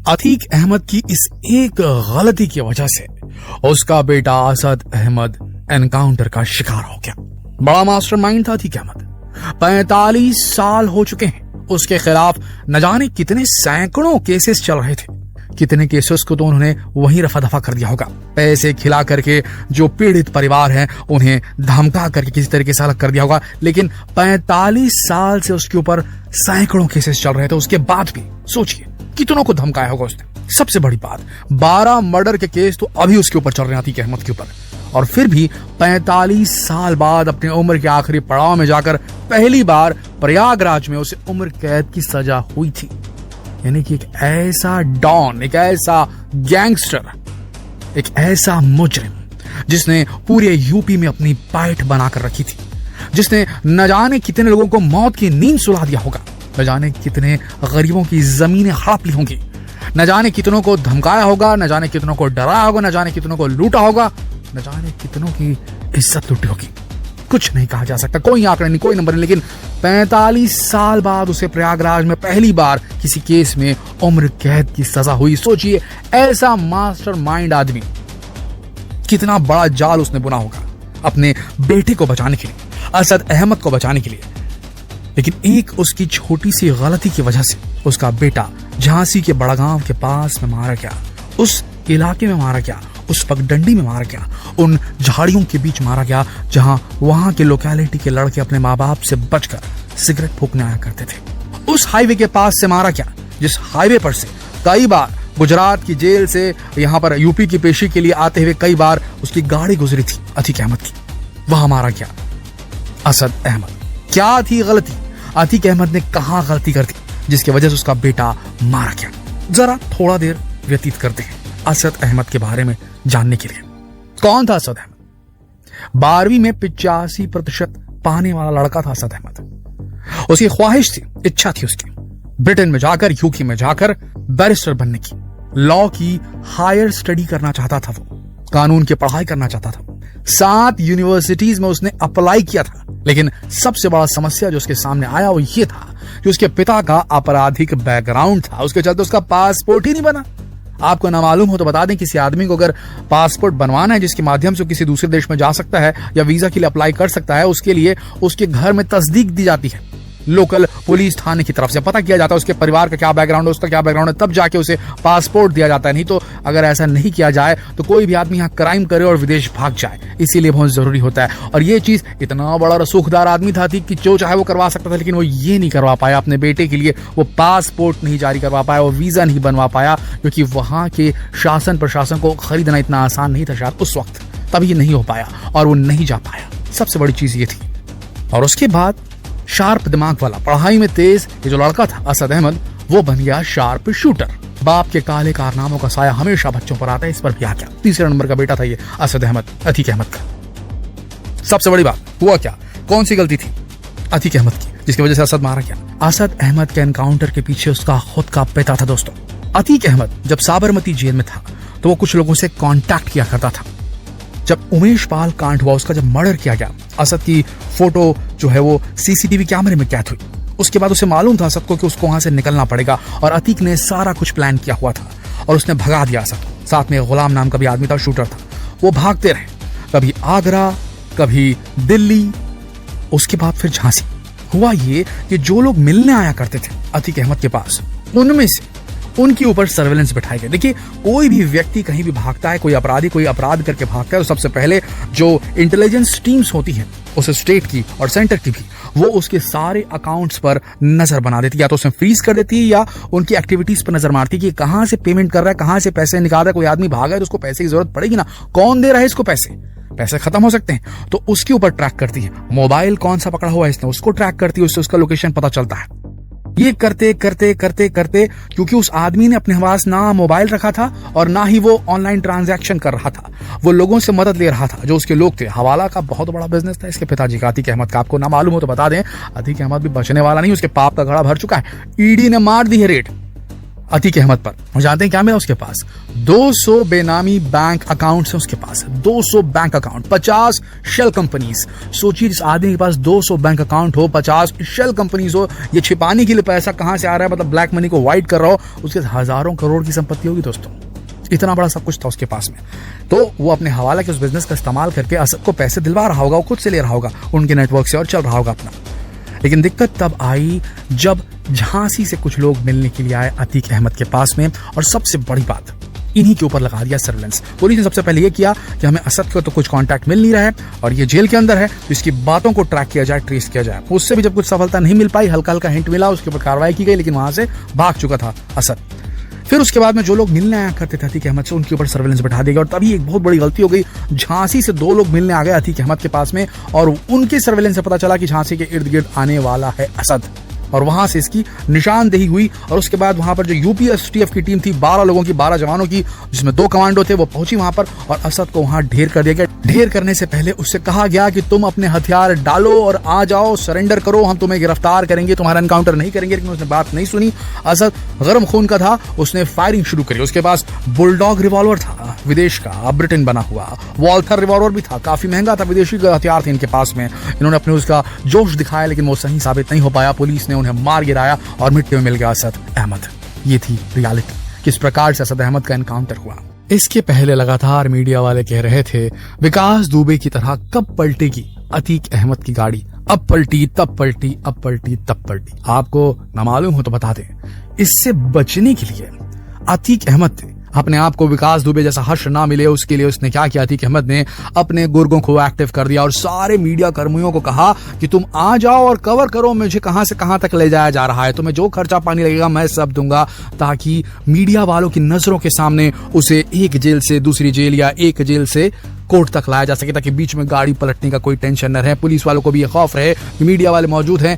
अतीक अहमद की इस एक गलती की वजह से उसका बेटा असद अहमद एनकाउंटर का शिकार हो गया। बड़ा मास्टरमाइंड था अतीक अहमद। 45 साल हो चुके हैं उसके खिलाफ न जाने कितने सैकड़ों केसेस चल रहे थे। कितने केसेस को तो उन्होंने वहीं रफा दफा कर दिया होगा। पैसे खिला करके जो पीड़ित परिवार हैं उन्हें धमका करके किसी तरीके से अलग कर दिया होगा। लेकिन 45 साल से उसके ऊपर सैकड़ों केसेस चल रहे थे। उसके बाद भी सोचिए कितनों को धमकाया होगा उसने। सबसे बड़ी बात 12 मर्डर के केस तो अभी उसके ऊपर चल रहे हैं अतीक अहमद के ऊपर। और फिर भी 45 साल बाद अपनी उम्र के आखिरी पड़ाव में जाकर पहली बार प्रयागराज में उसे उम्र कैद की सजा हुई थी। यानी कि एक ऐसा डॉन, एक ऐसा गैंगस्टर, एक ऐसा मुजरिम जिसने पूरे यूपी में अपनी पैठ बनाकर रखी थी, जिसने न जाने कितने लोगों को मौत की नींद सुला दिया होगा, न जाने कितने गरीबों की जमीनें हड़प ली होंगी, न जाने कितनों को धमकाया होगा, न जाने कितनों को डराया होगा, न जाने कितनों को लूटा होगा, न जाने कितनों की इज्जत लूटी होगी। कुछ नहीं कहा जा सकता, कोई आंकड़ा नहीं, कोई नंबर नहीं। लेकिन 45 साल बाद उसे प्रयागराज में पहली बार किसी केस में उम्र कैद की सजा हुई। सोचिए ऐसा मास्टरमाइंड आदमी, कितना बड़ा जाल उसने बुना होगा अपने बेटे को बचाने के लिए, असद अहमद को बचाने के लिए। लेकिन एक उसकी छोटी सी गलती की वजह से उसका बेटा झांसी के बड़गांव के पास में मारा गया, उस इलाके में मारा गया, उस पगडंडी में मारा गया, उन झाड़ियों के बीच मारा गया जहां वहां के लोकेलिटी के लड़के अपने माँ बाप से बचकर सिगरेट फूकने आया करते थे। उस हाईवे के पास से मारा गया जिस हाईवे पर से कई बार गुजरात की जेल से यहां पर यूपी की पेशी के लिए आते हुए कई बार उसकी गाड़ी गुजरी थी अतीक अहमद की। वहां मारा गया असद अहमद। क्या थी गलती? अतीक अहमद ने कहां गलती कर दी जिसकी वजह से उसका बेटा मारा गया? जरा थोड़ा देर व्यतीत करते हैं असद अहमद के बारे में जानने के लिए। कौन था असद अहमद? 12वीं में 85% पाने वाला लड़का था असद अहमद। उसकी ख्वाहिश थी, इच्छा थी उसकी ब्रिटेन में जाकर, यूके में जाकर बैरिस्टर बनने की, लॉ की हायर स्टडी करना चाहता था, वो कानून की पढ़ाई करना चाहता था। 7 यूनिवर्सिटीज में उसने अप्लाई किया था। लेकिन सबसे बड़ा समस्या जो उसके सामने आया वो ये था कि उसके पिता का आपराधिक बैकग्राउंड था। उसके चलते उसका पासपोर्ट ही नहीं बना। आपको ना मालूम हो तो बता दें, किसी आदमी को अगर पासपोर्ट बनवाना है जिसके माध्यम से किसी दूसरे देश में जा सकता है या वीजा के लिए अप्लाई कर सकता है, उसके लिए उसके घर में तस्दीक दी जाती है लोकल पुलिस थाने की तरफ से। पता किया जाता है उसके परिवार का क्या बैकग्राउंड है, उसका क्या बैकग्राउंड है, तब जाके उसे पासपोर्ट दिया जाता है। नहीं तो अगर ऐसा नहीं किया जाए तो कोई भी आदमी यहाँ क्राइम करे और विदेश भाग जाए। इसीलिए बहुत जरूरी होता है। और ये चीज, इतना बड़ा रसूखदार आदमी था कि जो चाहे वो करवा सकता था, लेकिन वो ये नहीं करवा पाया अपने बेटे के लिए। वो पासपोर्ट नहीं जारी करवा पाया, वो वीजा नहीं बनवा पाया, क्योंकि वहां के शासन प्रशासन को खरीदना इतना आसान नहीं था शायद उस वक्त। तब ये नहीं हो पाया और वो नहीं जा पाया। सबसे बड़ी चीज ये थी। और उसके बाद शार्प दिमाग वाला, पढ़ाई में तेज ये जो लड़का था असद अहमद, वो बन गया शार्प शूटर। बाप के काले कारनामों का साया हमेशा बच्चों पर आता है, इस पर भी आ गया। 3 नंबर का बेटा था ये असद अहमद, अतीक अहमद का। सबसे बड़ी बात हुआ क्या, कौन सी गलती थी अतीक अहमद की जिसकी वजह से असद मारा गया? असद अहमद के एनकाउंटर के पीछे उसका खुद का पिता था दोस्तों। अतीक अहमद जब साबरमती जेल में था तो वो कुछ लोगों से कॉन्टैक्ट किया करता था। जब उमेश पाल कांड हुआ, उसका जब मर्डर किया गया, असद की फोटो जो है वो सीसीटीवी कैमरे में कैद हुई। उसके बाद उसे मालूम था असद को कि उसको वहां से निकलना पड़ेगा, और अतीक ने सारा कुछ प्लान किया हुआ था और उसने भगा दिया असद। साथ में गुलाम नाम का भी आदमी था, शूटर था। वो भागते रहे, कभी आगरा, कभी दिल्ली, उसके बाद फिर झांसी। हुआ ये कि जो लोग मिलने आया करते थे अतीक अहमद के पास, उनमें से उनके ऊपर सर्वेलेंस बिठाए गए। देखिए, कोई भी व्यक्ति कहीं भी भागता है, कोई अपराधी कोई अपराध करके भागता है, तो सबसे पहले जो इंटेलिजेंस टीम्स होती हैं उस स्टेट की और सेंटर की भी, वो उसके सारे अकाउंट्स पर नजर बना देती है। या तो उसमें फ्रीज कर देती है या उनकी एक्टिविटीज पर नजर मारती है कि कहां से पेमेंट कर रहा है, कहां से पैसे निकाल रहा है। कोई आदमी भागा है तो उसको पैसे की जरूरत पड़ेगी ना, कौन दे रहा है इसको पैसे खत्म हो सकते हैं, तो उसके ऊपर ट्रैक करती है। मोबाइल कौन सा पकड़ा हुआ है इसने, उसको ट्रैक करती है, उससे उसका लोकेशन पता चलता है। ये करते करते करते करते, क्योंकि उस आदमी ने अपने पास ना मोबाइल रखा था और ना ही वो ऑनलाइन ट्रांजैक्शन कर रहा था, वो लोगों से मदद ले रहा था जो उसके लोग थे। हवाला का बहुत बड़ा बिजनेस था इसके पिताजी का, अतीक अहमद का। आपको ना मालूम हो तो बता दें, अतीक अहमद भी बचने वाला नहीं, उसके पाप का घड़ा भर चुका है। ईडी ने मार दी है रेड। अतीक अहमद पर। और जानते हैं क्या मिला उसके पास? 200 बेनामी बैंक अकाउंट है उसके पास। 200 बैंक अकाउंट, 50 शेल कंपनीज। सोचिए इस आदमी के पास 200 बैंक अकाउंट हो, 50 शेल कंपनीज हो, ये छिपाने के लिए पैसा कहां से आ रहा है, मतलब ब्लैक मनी को व्हाइट कर रहा हो। उसके हजारों करोड़ की संपत्ति होगी दोस्तों, इतना बड़ा सब कुछ था उसके पास में। तो वो अपने हवाला के उस बिजनेस का इस्तेमाल करके असद को पैसे दिलवा रहा होगा, वो खुद से ले रहा होगा उनके नेटवर्क से और चल रहा होगा अपना। लेकिन दिक्कत तब आई जब झांसी से कुछ लोग मिलने के लिए आए अतीक अहमद के पास में, और सबसे बड़ी बात, इन्हीं के ऊपर लगा दिया सर्वेलेंस। पुलिस ने सबसे पहले ये किया कि हमें असद को तो कुछ कांटेक्ट मिल नहीं रहा है और ये जेल के अंदर है, तो इसकी बातों को ट्रैक किया जाए, ट्रेस किया जाए। उससे भी जब कुछ सफलता नहीं मिल पाई, हल्का हल्का हिंट मिला, उसके ऊपर कार्रवाई की गई, लेकिन वहां से भाग चुका था असद। फिर उसके बाद में जो लोग मिलने आया करते थे अतीक अहमद से, उनके ऊपर सर्वेलेंस बैठा दिया गया। और तभी एक बहुत बड़ी गलती हो गई, झांसी से 2 लोग मिलने आ गए अतीक अहमद के पास में, और उनके सर्वेलेंस से पता चला कि झांसी के इर्द गिर्द आने वाला है असद, और वहां से इसकी निशानदेही हुई। और उसके बाद वहां पर जो यूपी एसटीएफ की टीम थी, 12 लोगों की, 12 जवानों की, जिसमें 2 कमांडो थे, वो पहुंची वहां पर और असद को वहां ढेर कर दिया गया। ढेर करने से पहले उससे कहा गया कि तुम अपने हथियार डालो और आ जाओ, सरेंडर करो, हम तुम्हें गिरफ्तार करेंगे, तुम्हारा एनकाउंटर नहीं करेंगे। लेकिन उसने बात नहीं सुनी। असद गरम खून का था, उसने फायरिंग शुरू करी। उसके पास बुलडॉग रिवॉल्वर था, विदेश का, ब्रिटेन बना हुआ। वॉल्थर रिवॉल्वर भी था, काफी महंगा था, विदेशी हथियार थे इनके पास में। इन्होंने अपने उसका जोश दिखाया, लेकिन वो सही साबित नहीं हो पाया। पुलिस ने उन्हें मार गिराया और मिट्टी में मिल गया असद अहमद। ये थी रियलिटी, किस प्रकार से असद अहमद का एनकाउंटर हुआ। इसके पहले लगातार मीडिया वाले कह रहे थे विकास दुबे की तरह कब पलटेगी अतीक अहमद की गाड़ी, अब पलटी, तब पलटी, अब पलटी, तब पलटी। आपको न मालूम हो तो बता दें, इससे बचने के लिए अतीक अहमद ने अपने आप को विकास दुबे जैसा हर्ष ना मिले, उसके लिए उसने क्या किया? अतीक अहमद ने अपने गुर्गों को एक्टिव कर दिया और सारे मीडिया कर्मियों को कहा कि तुम आ जाओ और कवर करो, मुझे कहां से कहां तक ले जाया जा रहा है, तुम्हें जो खर्चा पानी लगेगा मैं सब दूंगा, ताकि मीडिया वालों की नजरों के सामने उसे एक जेल से दूसरी जेल या एक जेल से कोर्ट तक लाया जा सके, ताकि बीच में गाड़ी पलटने का कोई टेंशन न रहे। पुलिस वालों को भी ये खौफ रहे कि मीडिया वाले मौजूद हैं,